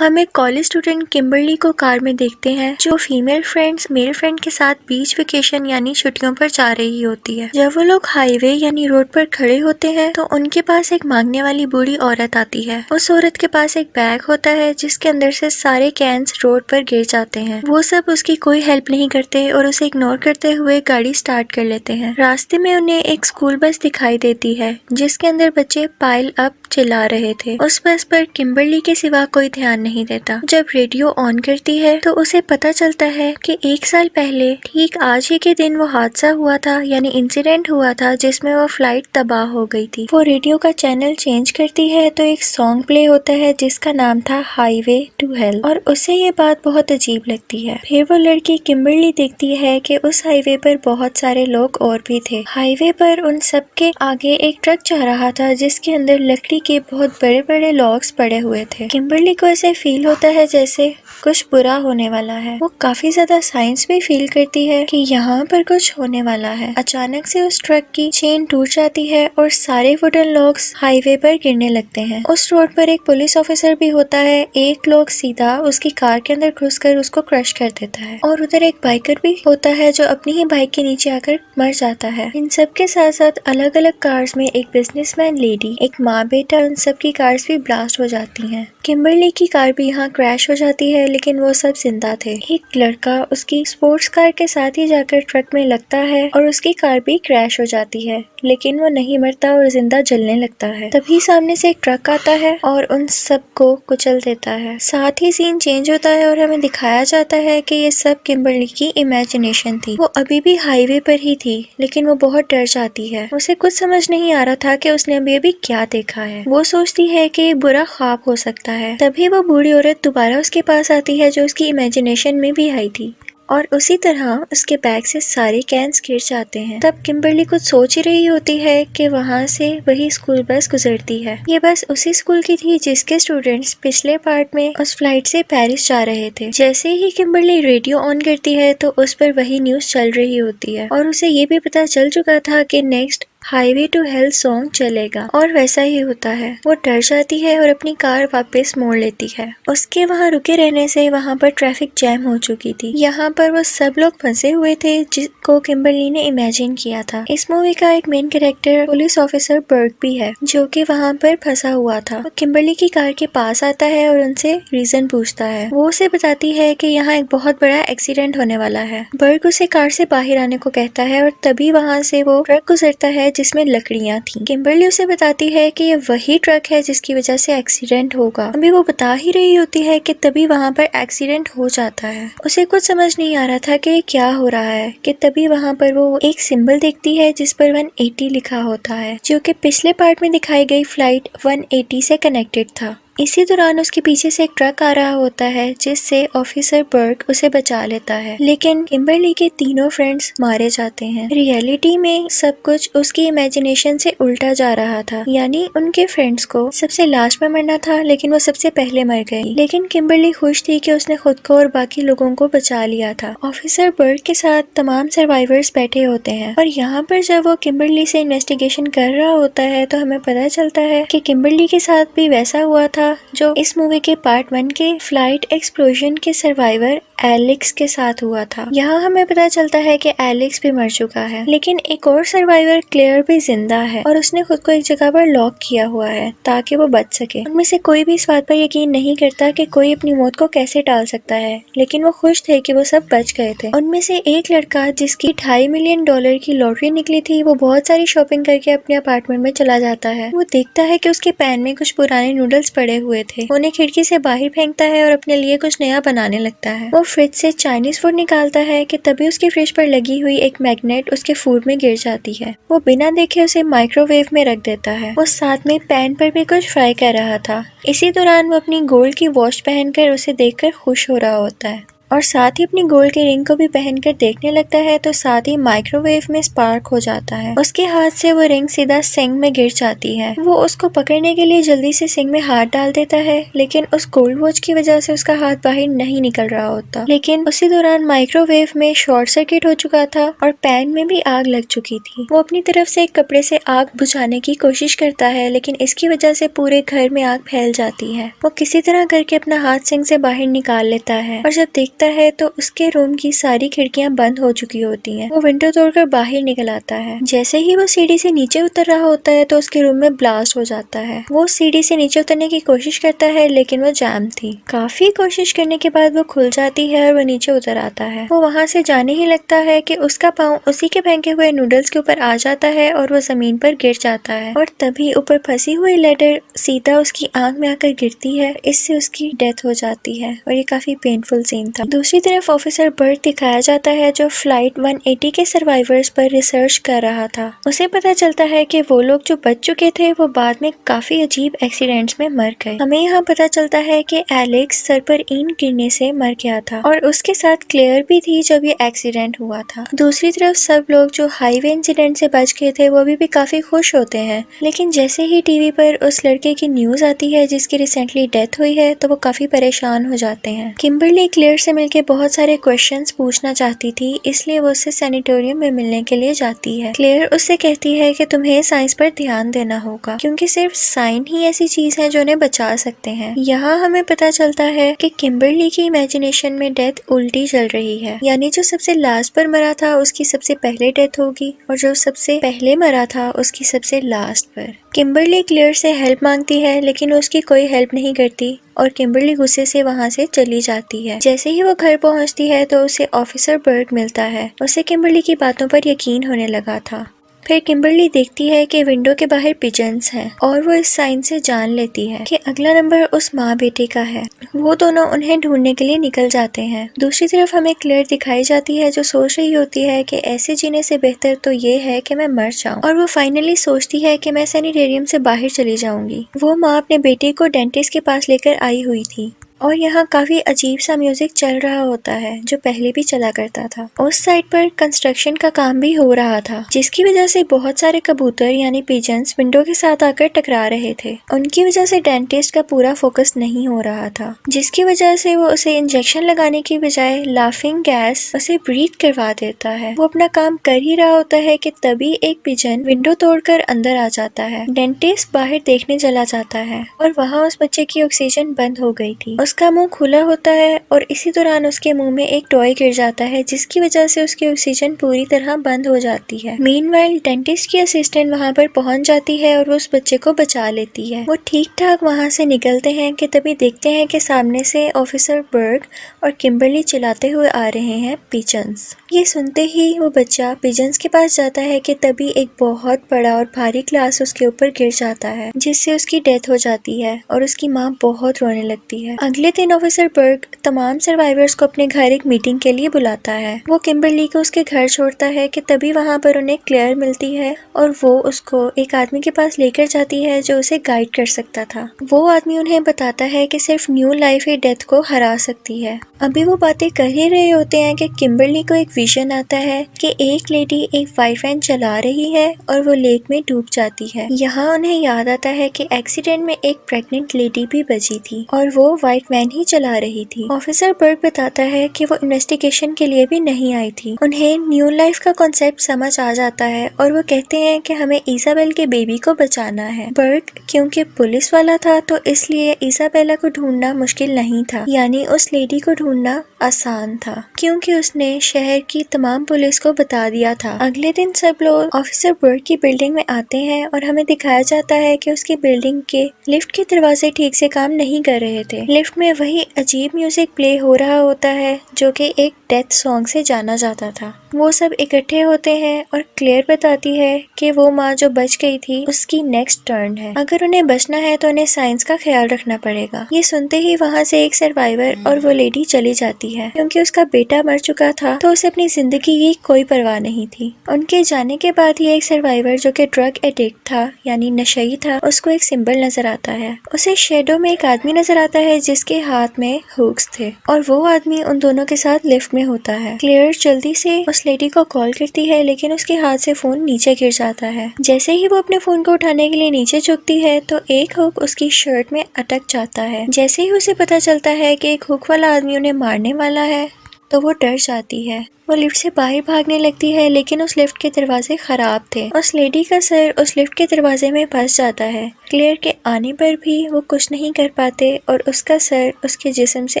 हम एक college student Kimberly को कार में देखते हैं जो फीमेल फ्रेंड्स मेल फ्रेंड के साथ बीच वेकेशन यानी छुट्टियों पर जा रही होती है। जब वो लोग हाईवे यानी रोड पर खड़े होते हैं तो उनके पास एक मांगने वाली बूढ़ी औरत आती है। उस औरत के पास एक बैग होता है जिसके अंदर से सारे कैंस रोड पर गिर जाते हैं। वो सब उसकी कोई हेल्प नहीं करते और उसे इग्नोर करते हुए गाड़ी स्टार्ट कर लेते हैं। रास्ते में उन्हें एक स्कूल बस दिखाई देती है जिसके अंदर बच्चे पाइल अप चिल्ला रहे थे। उस बस पर किम्बरली के सिवा कोई ध्यान नहीं देता। जब रेडियो ऑन करती है तो उसे पता चलता है कि 1 साल पहले ठीक आज ही के दिन वो हादसा हुआ था यानी इंसिडेंट हुआ था जिसमें वो फ्लाइट तबाह हो गई थी। वो रेडियो का चैनल चेंज करती है तो एक सॉन्ग प्ले होता है जिसका नाम था हाईवे टू हेल और उसे ये बात बहुत अजीब लगती है। फिर वो लड़की किम्बरली देखती है कि उस हाईवे पर बहुत सारे लोग और भी थे। हाईवे पर उन सबके आगे एक ट्रक जा रहा था जिसके अंदर लकड़ी के बहुत बड़े बड़े लॉग्स पड़े हुए थे। किम्बरली को ऐसे फील होता है जैसे कुछ बुरा होने वाला है। वो काफी ज्यादा साइंस भी फील करती है कि यहाँ पर कुछ होने वाला है। अचानक से उस ट्रक की चेन टूट जाती है और सारे वुडन लॉग्स हाईवे पर गिरने लगते हैं। उस रोड पर एक पुलिस ऑफिसर भी होता है। एक लोग सीधा उसकी कार के अंदर घुसकर उसको क्रश कर देता है और उधर एक बाइकर भी होता है जो अपनी ही बाइक के नीचे आकर मर जाता है। इन सब के साथ साथ अलग अलग कार्स में एक बिजनेसमैन लेडी, एक माँ बेटा, उन सबकी कार्स भी ब्लास्ट हो जाती हैं। किम्बरली की कार भी यहाँ क्रैश हो जाती है लेकिन वो सब जिंदा थे। एक लड़का उसकी स्पोर्ट्स कार के साथ ही जाकर ट्रक में लगता है और उसकी कार भी क्रैश हो जाती है लेकिन वो नहीं मरता और जिंदा जलने लगता है। तभी सामने से एक ट्रक आता है और उन सबको कुचल देता है। साथ ही सीन चेंज होता है और हमें दिखाया जाता है कि ये सब किम्बरली की इमेजिनेशन थी। वो अभी भी हाईवे पर ही थी लेकिन वो बहुत डर जाती है। उसे कुछ समझ नहीं आ रहा था कि उसने अभी अभी क्या देखा है। वो सोचती है कि ये बुरा ख्वाब हो सकता है। तभी वो बूढ़ी औरत दोबारा उसके पास आती है जो उसकी इमेजिनेशन में भी आई थी और उसी तरह उसके बैग से सारे कैंस गिर जाते हैं। तब किम्बरली कुछ सोच ही रही होती है कि वहाँ से वही स्कूल बस गुजरती है। ये बस उसी स्कूल की थी जिसके स्टूडेंट्स पिछले पार्ट में उस फ्लाइट से पेरिस जा रहे थे। जैसे ही किम्बरली रेडियो ऑन करती है तो उस पर वही न्यूज चल रही होती है और उसे ये भी पता चल चुका था कि next highway to hell song चलेगा और वैसा ही होता है। वो डर जाती है और अपनी कार वापस मोड़ लेती है। उसके वहाँ रुके रहने से वहाँ पर ट्रैफिक जैम हो चुकी थी। यहाँ पर वो सब लोग फंसे हुए थे जिसको किम्बरली ने इमेजिन किया था। इस मूवी का एक main character police officer Burke भी है जो कि वहाँ पर फंसा हुआ था। वो किम्बरली की कार के पास आता है और उनसे रीजन पूछता है। वो उसे बताती है कि यहाँ एक बहुत बड़ा एक्सीडेंट होने वाला है। बर्क उसे कार से बाहर आने को कहता है और तभी वहाँ से वो ट्रक गुजरता है जिसमें लकड़ियां थी। किम्बरली उसे बताती है कि ये वही ट्रक है जिसकी वजह से एक्सीडेंट होगा। अभी वो बता ही रही होती है कि तभी वहाँ पर एक्सीडेंट हो जाता है। उसे कुछ समझ नहीं आ रहा था कि ये क्या हो रहा है कि तभी वहाँ पर वो एक सिंबल देखती है जिस पर 180 लिखा होता है जो कि पिछले पार्ट में दिखाई गई फ्लाइट 180 से कनेक्टेड था। इसी दौरान उसके पीछे से एक ट्रक आ रहा होता है जिससे ऑफिसर बर्क उसे बचा लेता है लेकिन किम्बरली के तीनों फ्रेंड्स मारे जाते हैं। रियलिटी में सब कुछ उसकी इमेजिनेशन से उल्टा जा रहा था यानी उनके फ्रेंड्स को सबसे लास्ट में मरना था लेकिन वो सबसे पहले मर गई। लेकिन किम्बरली खुश थी कि उसने खुद को और बाकी लोगों को बचा लिया था। ऑफिसर बर्क के साथ तमाम सर्वाइवर्स बैठे होते हैं और यहाँ पर जब वो किम्बरली से इन्वेस्टिगेशन कर रहा होता है तो हमें पता चलता है कि किम्बरली के साथ भी वैसा हुआ था जो इस मूवी के पार्ट 1 के फ्लाइट एक्सप्लोजन के सर्वाइवर एलेक्स के साथ हुआ था। यहाँ हमें पता चलता है कि एलेक्स भी मर चुका है लेकिन एक और सर्वाइवर क्लेयर भी जिंदा है और उसने खुद को एक जगह पर लॉक किया हुआ है ताकि वो बच सके। उनमें से कोई भी इस बात पर यकीन नहीं करता कि कोई अपनी मौत को कैसे टाल सकता है लेकिन वो खुश थे कि वो सब बच गए थे। उनमें से एक लड़का जिसकी $2.5 मिलियन की लॉटरी निकली थी वो बहुत सारी शॉपिंग करके अपने अपार्टमेंट में चला जाता है। वो देखता है कि उसके पैन में कुछ पुराने नूडल्स पड़े हुए थे। उन्हें खिड़की से बाहर फेंकता है और अपने लिए कुछ नया बनाने लगता है। वो फ्रिज से चाइनीज फूड निकालता है कि तभी उसकी फ्रिज पर लगी हुई एक मैग्नेट उसके फूड में गिर जाती है। वो बिना देखे उसे माइक्रोवेव में रख देता है। वो साथ में पैन पर भी कुछ फ्राई कर रहा था। इसी दौरान वो अपनी गोल्ड की वॉच पहनकर उसे देखकर खुश हो रहा होता है। और साथ ही अपनी गोल्ड के रिंग को भी पहनकर देखने लगता है तो साथ ही माइक्रोवेव में स्पार्क हो जाता है। उसके हाथ से वो रिंग सीधा सिंक में गिर जाती है। वो उसको पकड़ने के लिए जल्दी से सिंक में हाथ डाल देता है, लेकिन उस गोल्ड वॉच की वजह से उसका हाथ बाहर नहीं निकल रहा होता। लेकिन उसी दौरान माइक्रोवेव में शॉर्ट सर्किट हो चुका था और पैन में भी आग लग चुकी थी। वो अपनी तरफ से एक कपड़े से आग बुझाने की कोशिश करता है, लेकिन इसकी वजह से पूरे घर में आग फैल जाती है। वो किसी तरह करके अपना हाथ सिंक से बाहर निकाल लेता है और जब देखता है तो उसके रूम की सारी खिड़कियां बंद हो चुकी होती हैं। वो विंडो तोड़कर बाहर निकल आता है। जैसे ही वो सीढ़ी से नीचे उतर रहा होता है तो उसके रूम में ब्लास्ट हो जाता है। वो सीढ़ी से नीचे उतरने की कोशिश करता है, लेकिन वो जैम थी। काफी कोशिश करने के बाद वो खुल जाती है और वो नीचे उतर आता है। वो वहाँ से जाने ही लगता है कि उसका पाँव उसी के फेंके हुए नूडल्स के ऊपर आ जाता है और वो जमीन पर गिर जाता है और तभी ऊपर फंसी हुई लेडर सीधा उसकी आंख में आकर गिरती है। इससे उसकी डेथ हो जाती है और ये काफी पेनफुल सीन था। दूसरी तरफ ऑफिसर बर्ट दिखाया जाता है जो फ्लाइट 180 के सर्वाइवर्स पर रिसर्च कर रहा था। उसे पता चलता है कि वो लोग जो बच चुके थे वो बाद में काफी अजीब एक्सीडेंट्स में मर गए। हमें यहाँ पता चलता है कि एलेक्स सर पर ईंट गिरने से मर गया था और उसके साथ क्लेयर भी थी जब ये एक्सीडेंट हुआ था। दूसरी तरफ सब लोग जो हाईवे इंसिडेंट से बच गए थे वो भी काफी खुश होते हैं, लेकिन जैसे ही टीवी पर उस लड़के की न्यूज आती है जिसकी रिसेंटली डेथ हुई है तो वो काफी परेशान हो जाते हैं। किम्बरली क्लेयर से मिलके बहुत सारे क्वेश्चंस पूछना चाहती थी, इसलिए वो उससे सैनिटोरियम में मिलने के लिए जाती है। क्लेयर उससे कहती है कि तुम्हें साइंस पर ध्यान देना होगा क्योंकि सिर्फ साइन ही ऐसी चीज है जो उन्हें बचा सकते हैं। यहाँ हमें पता चलता है कि किम्बरली की इमेजिनेशन में डेथ उल्टी चल रही है, यानी जो सबसे लास्ट पर मरा था उसकी सबसे पहले डेथ होगी और जो सबसे पहले मरा था उसकी सबसे लास्ट पर। किम्बरली क्लेयर से हेल्प मांगती है, लेकिन उसकी कोई हेल्प नहीं करती और किम्बरली गुस्से से वहाँ से चली जाती है। जैसे ही वो घर पहुँचती है तो उसे ऑफिसर बर्ट मिलता है। उसे किम्बरली की बातों पर यकीन होने लगा था। फिर किम्बरली देखती है कि विंडो के बाहर पिजन्स हैं और वो इस साइन से जान लेती है कि अगला नंबर उस माँ बेटे का है। वो दोनों उन्हें ढूंढने के लिए निकल जाते हैं। दूसरी तरफ हमें क्लेयर दिखाई जाती है जो सोच रही होती है कि ऐसे जीने से बेहतर तो ये है कि मैं मर जाऊं, और वो फाइनली सोचती है कि मैं सैनिटेरियम से बाहर चली जाऊंगी। वो माँ अपने बेटे को डेंटिस्ट के पास लेकर आई हुई थी और यहाँ काफी अजीब सा म्यूजिक चल रहा होता है जो पहले भी चला करता था। उस साइड पर कंस्ट्रक्शन का काम भी हो रहा था, जिसकी वजह से बहुत सारे कबूतर यानी पिजन्स विंडो के साथ आकर टकरा रहे थे। उनकी वजह से डेंटिस्ट का पूरा फोकस नहीं हो रहा था, जिसकी वजह से वो उसे इंजेक्शन लगाने की बजाय लाफिंग गैस उसे ब्रीथ करवा देता है। वो अपना काम कर ही रहा होता है कि तभी एक पिजन विंडो तोड़कर अंदर आ जाता है। डेंटिस्ट बाहर देखने चला जाता है और वहाँ उस बच्चे की ऑक्सीजन बंद हो गई थी। उसका मुंह खुला होता है और इसी दौरान उसके मुंह में एक टॉय गिर जाता है, जिसकी वजह से उसकी ऑक्सीजन पूरी तरह बंद हो जाती है। मीनवाइल डेंटिस्ट की असिस्टेंट वहां पर पहुंच जाती है और वो उस बच्चे को बचा लेती है। वो ठीक ठाक वहां से निकलते हैं कि तभी देखते हैं कि सामने से ऑफिसर बर्ग और किम्बरली चिल्लाते हुए आ रहे हैं पिजन्स। ये सुनते ही वो बच्चा पिजन्स के पास जाता है कि तभी एक बहुत बड़ा और भारी ग्लास उसके ऊपर गिर जाता है, जिससे उसकी डेथ हो जाती है और उसकी माँ बहुत रोने लगती है। अगले दिन ऑफिसर बर्ग तमाम सर्वाइवर्स को अपने घर एक मीटिंग के लिए बुलाता है। वो किम्बरली को उसके घर छोड़ता है कि तभी वहाँ पर उन्हें क्लेयर मिलती है और वो उसको एक आदमी के पास लेकर जाती है जो उसे गाइड कर सकता था। वो आदमी उन्हें बताता है कि सिर्फ न्यू लाइफ ही डेथ को हरा सकती है। अभी वो बातें कर ही रहे होते हैं कि किम्बरली को एक विजन आता है कि एक लेडी एक वाइट वैन चला रही है और वो लेक में डूब जाती है। यहाँ उन्हें याद आता है कि एक्सीडेंट में एक प्रेग्नेंट लेडी भी बची थी और वो वाइट वैन ही चला रही थी। ऑफिसर बर्ग बताता है कि वो इन्वेस्टिगेशन के लिए भी नहीं आई थी। उन्हें न्यू लाइफ का कॉन्सेप्ट समझ आ जाता है और वो कहते हैं कि हमें इसाबेल के बेबी को बचाना है। बर्ग क्योंकि पुलिस वाला था तो इसलिए इसाबेला को ढूंढना मुश्किल नहीं था, यानी उस लेडी को ढूंढना आसान था क्योंकि उसने शहर की तमाम पुलिस को बता दिया था। अगले दिन सब लोग ऑफिसर बर्ग की बिल्डिंग में आते हैं और हमें दिखाया जाता है कि उसकी बिल्डिंग के लिफ्ट के दरवाजे ठीक से काम नहीं कर रहे थे। लिफ्ट में वही अजीब म्यूजिक प्ले हो रहा होता है जो कि एक डेथ सॉन्ग से जाना जाता था। वो सब इकट्ठे होते हैं और क्लेयर बताती है कि वो माँ जो बच गई थी उसकी नेक्स्ट टर्न है। अगर उन्हें बचना है तो उन्हें साइंस का ख्याल रखना पड़ेगा। ये सुनते ही वहाँ से एक सर्वाइवर और वो लेडी चली जाती है। क्योंकि उसका बेटा मर चुका था तो उसे अपनी जिंदगी की कोई परवाह नहीं थी। उनके जाने के बाद ही एक सर्वाइवर जो कि ड्रग एडिक्ट था यानी नशई था, उसको एक सिंबल नजर आता है। उसे शेडो में एक आदमी नजर आता है जिसके हाथ में हुक्स थे और वो आदमी उन दोनों के साथ लिफ्ट में होता है। क्लेयर जल्दी से उस लेडी को कॉल करती है लेकिन उसके हाथ से फोन नीचे गिर जाता है। जैसे ही वो अपने फोन को उठाने के लिए नीचे झुकती है तो एक हुक उसकी शर्ट में अटक जाता है। जैसे ही उसे पता चलता है कि एक हुक वाला आदमी उन्हें मारने वाला है तो वो डर जाती है। वो लिफ्ट से बाहर भागने लगती है लेकिन उस लिफ्ट के दरवाजे खराब थे। उस लेडी का सर उस लिफ्ट के दरवाजे में फंस जाता है। क्लेयर के आने पर भी वो कुछ नहीं कर पाते और उसका सर उसके जिस्म से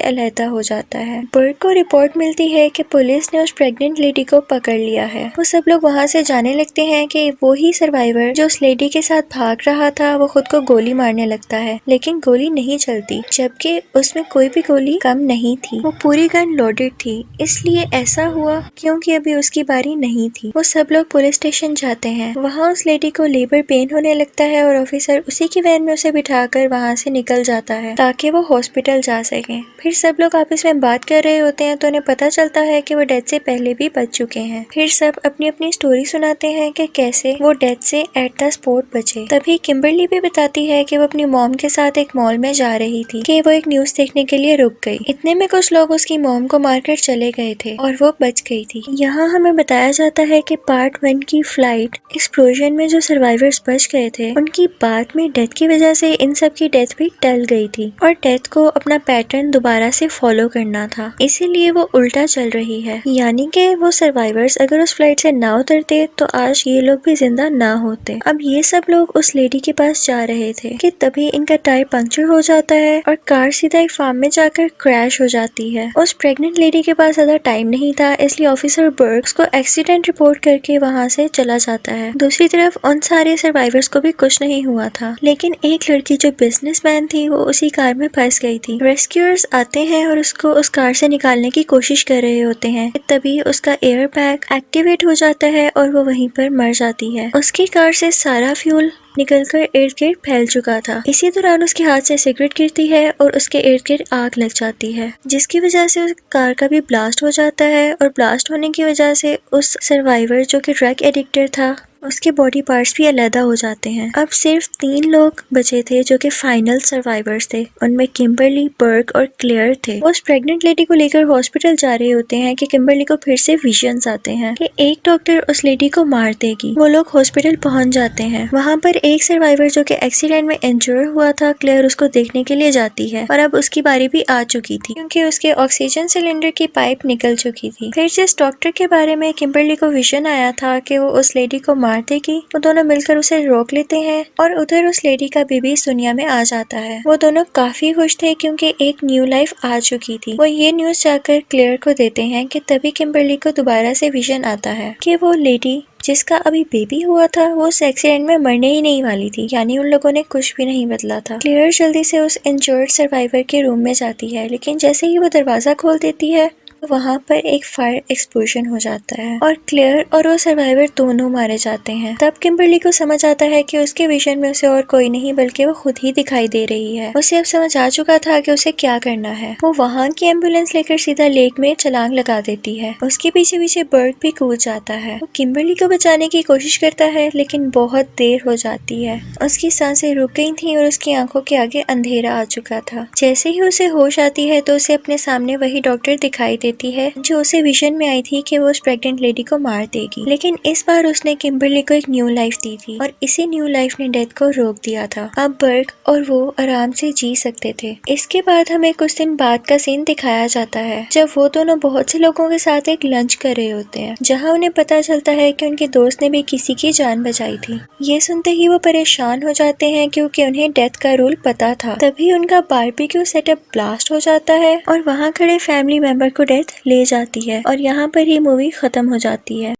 अलहदा हो जाता है। बर्ग को रिपोर्ट मिलती है कि पुलिस ने उस प्रेग्नेंट लेडी को पकड़ लिया है। वो सब लोग वहाँ से जाने लगते हैं कि वो ही सर्वाइवर जो उस लेडी के साथ भाग रहा था वो खुद को गोली मारने लगता है लेकिन गोली नहीं चलती, जबकि उसमें कोई भी गोली कम नहीं थी। वो पूरी गन लोडेड थी, इसलिए ऐसा हुआ क्योंकि अभी उसकी बारी नहीं थी। वो सब लोग पुलिस स्टेशन जाते हैं। वहाँ उस लेडी को लेबर पेन होने लगता है और ऑफिसर उसी की वैन में उसे बिठाकर वहाँ से निकल जाता है ताकि वो हॉस्पिटल जा सके। फिर सब लोग आपस में बात कर रहे होते हैं तो उन्हें पता चलता है कि वो डेथ से पहले भी बच चुके हैं। फिर सब अपनी अपनी स्टोरी सुनाते हैं कि कैसे वो डेथ से एट द स्पॉट बचे। तभी किम्बरली भी बताती है कि वो अपनी मॉम के साथ एक मॉल में जा रही थी कि वो एक न्यूज देखने के लिए रुक गई। इतने में कुछ लोग उसकी मॉम को मारकर चले गए थे और वो बच गई थी। यहाँ हमें बताया जाता है कि पार्ट 1 की फ्लाइट एक्सप्लोजन में जो सर्वाइवर्स बच गए थे उनकी बाद में डेथ की वजह से इन सब की डेथ भी टल गई थी और डेथ को अपना पैटर्न दोबारा से फॉलो करना था, इसीलिए वो उल्टा चल रही है। यानी कि वो सर्वाइवर्स अगर उस फ्लाइट से ना उतरते तो आज ये लोग भी जिंदा ना होते। अब ये सब लोग उस लेडी के पास जा रहे थे कि तभी इनका टायर पंक्चर हो जाता है और कार सीधा एक फार्म में जाकर क्रैश हो जाती है। उस प्रेग्नेंट लेडी के पास ज्यादा टाइम नहीं था, इसलिए ऑफिसर बर्ग्स को एक्सीडेंट रिपोर्ट करके वहाँ से चला जाता है। दूसरी तरफ उन सारे सर्वाइवर्स को भी कुछ नहीं हुआ था, लेकिन एक लड़की जो बिजनेसमैन थी वो उसी कार में फंस गई थी। रेस्क्यूअर्स आते हैं और उसको उस कार से निकालने की कोशिश कर रहे होते हैं, तभी उसका एयर बैग एक्टिवेट हो जाता है और वो वहीं पर मर जाती है। उसकी कार से सारा फ्यूल निकलकर इर्द गिर्द फैल चुका था। इसी दौरान उसके हाथ से सिगरेट गिरती है और उसके इर्द गिर्द आग लग जाती है, जिसकी वजह से उस कार का भी ब्लास्ट हो जाता है और ब्लास्ट होने की वजह से उस सर्वाइवर जो कि ड्रग एडिक्टर था उसके बॉडी पार्ट्स भी अलहदा हो जाते हैं। अब सिर्फ 3 लोग बचे थे जो कि फाइनल सर्वाइवर्स थे। उनमें किम्बरली, बर्ग और क्लेयर थे। वो उस प्रेग्नेंट लेडी को लेकर हॉस्पिटल जा रहे होते हैं कि किम्बरली को फिर से विजन्स आते हैं कि एक डॉक्टर उस लेडी को मार देगी। वो लोग हॉस्पिटल पहुंच जाते हैं। वहाँ पर एक सर्वाइवर जो कि एक्सीडेंट में इंजर हुआ था, क्लेयर उसको देखने के लिए जाती है और अब उसकी बारी भी आ चुकी थी क्योंकि उसके ऑक्सीजन सिलेंडर की पाइप निकल चुकी थी। फिर जिस डॉक्टर के बारे में किम्बरली को विजन आया था कि वो उस लेडी को मार देगी, वो दोनों मिलकर उसे रोक लेते हैं और उधर उस लेडी का बेबी इस दुनिया में आ जाता है। वो दोनों काफी खुश थे क्योंकि एक न्यू लाइफ आ चुकी थी। वो ये न्यूज जाकर क्लेयर को देते हैं कि तभी किम्बरली को दोबारा से विजन आता है कि वो लेडी जिसका अभी बेबी हुआ था वो उस एक्सीडेंट में मरने ही नहीं वाली थी, यानी उन लोगों ने कुछ भी नहीं बदला था। क्लेयर जल्दी से उस इंजर्ड सर्वाइवर के रूम में जाती है, लेकिन जैसे ही वो दरवाजा खोल देती है वहाँ पर एक फायर एक्सप्लोजन हो जाता है और क्लेयर और वो सर्वाइवर दोनों मारे जाते हैं। तब किम्बरली को समझ आता है कि उसके विजन में उसे और कोई नहीं बल्कि वो खुद ही दिखाई दे रही है। उसे अब समझ आ चुका था कि उसे क्या करना है। वो वहाँ की एम्बुलेंस लेकर सीधा लेक में छलांग लगा देती है। उसके पीछे पीछे बर्ग भी कूद जाता है। वो किम्बरली को बचाने की कोशिश करता है लेकिन बहुत देर हो जाती है। उसकी सांसें रुक गई थी और उसकी आंखों के आगे अंधेरा आ चुका था। जैसे ही उसे होश आती है तो उसे अपने सामने वही डॉक्टर दिखाई देती है जो उसे विजन में आई थी कि वो उस प्रेग्नेंट लेडी को मार देगी, लेकिन इस बार उसने किम्बरली को एक न्यू लाइफ दी थी और इसी न्यू लाइफ ने डेथ को रोक दिया था। अब बर्ग और वो आराम से जी सकते थे। इसके बाद हमें कुछ दिन बाद का सीन दिखाया जाता है जब वो दोनों बहुत से लोगों के साथ एक लंच कर रहे होते हैं, जहाँ उन्हें पता चलता है कि उनके दोस्त ने भी किसी की जान बचाई थी। ये सुनते ही वो परेशान हो जाते हैं क्योंकि उन्हें डेथ का रूल पता था। तभी उनका बारबेक्यू सेटअप ब्लास्ट हो जाता है और वहाँ खड़े फैमिली मेंबर को डेथ ले जाती है और यहाँ पर ही मूवी खत्म हो जाती है।